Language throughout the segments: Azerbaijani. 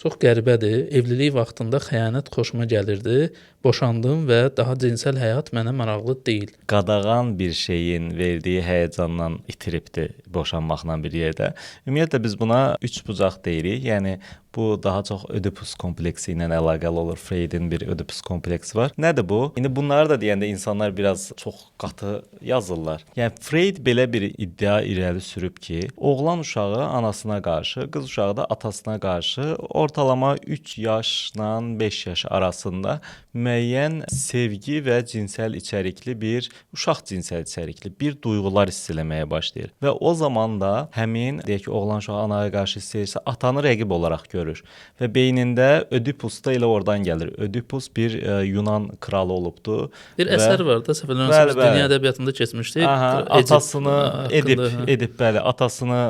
Çox qəribədir. Evlilik vaxtında xəyanət xoşuma gəlirdi. Boşandım və daha cinsəl həyat mənə maraqlı deyil. Qadağan bir şeyin verdiyi həyəcandan itiribdi boşanmaqla bir yerdə. Ümumiyyətlə biz buna üçbucaq deyirik. Yəni bu daha çox Ödipus kompleksi ilə əlaqəli olur. Freudin bir Ödipus kompleksi var. Nədir bu? İndi bunları da deyəndə insanlar biraz çox qatı yazırlar. Yəni Freud belə bir iddia irəli sürüb ki, oğlan uşağı anasına qarşı, qız uşağı da atasına qarşı ortalama 3 yaşla 5 yaş arasında müəyyən sevgi və cinsəl içərikli bir uşaq cinsəl içərikli bir duyğular hiss eləməyə başlayır. Və o zaman da həmin deyək ki, oğlan uşağı anaya qarşı hiss edirsə, atanı rəqib olaraq görür. Və beynində Ödipus da elə oradan gəlir. Ödipus bir Yunan kralı olubdu. Bir əsər var da, səhv eləmirəmsə, dünya ədəbiyyatında keçmişdi. Atasını atasını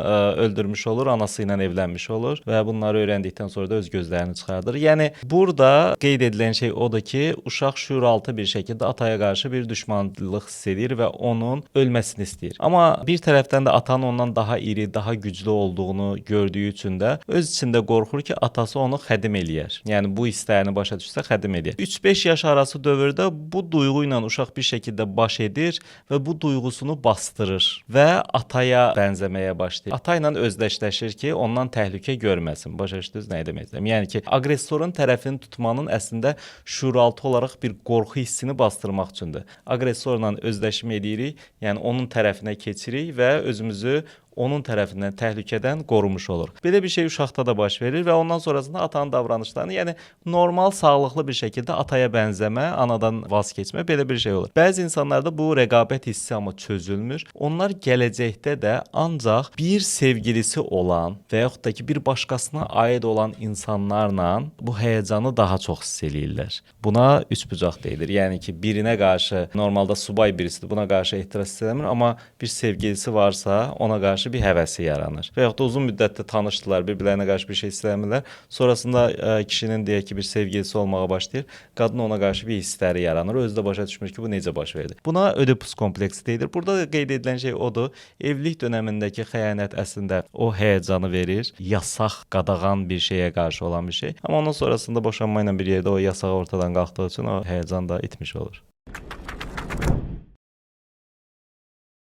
öldürmüş olur, anası ilə evlənmiş olur və bunları öyrəndikdən sonra da öz gözlərini çıxardır. Yəni burada qeyd edilən şey odur ki, uşaq şüuraltı bir şəkildə ataya qarşı bir düşmanlıq hiss edir və onun ölməsini istəyir. Amma bir tərəfdən də atanın ondan daha iri, daha güclü olduğunu gördüyü üçün də öz içində qorxur ki, atası onu xədim eləyər. Yəni bu istəyini başa düşsə xədim eləyər. 3-5 yaş arası dövrdə bu duyğu ilə uşaq bir şəkildə baş edir və bu duyğusunu bastırır və ataya bənzəməyə başlayır. Ata ilə özdeşləşir ki, ondan təhlükə görməsin. Başa düşdünüz nə demək istəyirəm? Yəni ki, aqressorun tərəfini tutmanın əslində şuuraltı olaraq bir qorxu hissini bastırmaq üçündür. Aqressorla özdeşim edirik, yəni onun tərəfinə keçirik və özümüzü onun tərəfindən təhlükədən qorumuş olur. Belə bir şey uşaqda da baş verir və ondan sonrasında atanın davranışlarını, yəni normal, sağlıqlı bir şəkildə ataya bənzəmə, anadan vaz keçmə belə bir şey olur. Bəzi insanlarda bu rəqabət hissi amma çözülmür. Onlar gələcəkdə də ancaq bir sevgilisi olan və yaxud da ki, bir başqasına aid olan insanlarla bu həyəcanı daha çox hiss eləyirlər. Buna üçbucaq deyilir. Yəni ki, birinə qarşı normalda subay birisidir, buna qarşı ehtiras etmir, amma bir sevgilisi varsa ona qarşı bir həvəsi yaranır. Və yaxud da uzun müddətdə tanışdılar, bir-birlərinə qarşı bir şey istəmirlər. Sonrasında kişinin deyək ki, bir sevgilisi olmağa başlayır. Qadın ona qarşı bir hissləri yaranır. Özü də başa düşmür ki, bu necə baş verdi. Buna Ödipus kompleksi deyilir. Burada qeyd edilən şey odur. Evlilik dövründəki xəyanət əslində o həyəcanı verir. Yasaq, qadağan bir şeyə qarşı olan bir şey. Amma ondan sonrasında boşanma ilə bir yerdə o yasaq ortadan qalxdığı üçün o həyəcan da itmiş olur.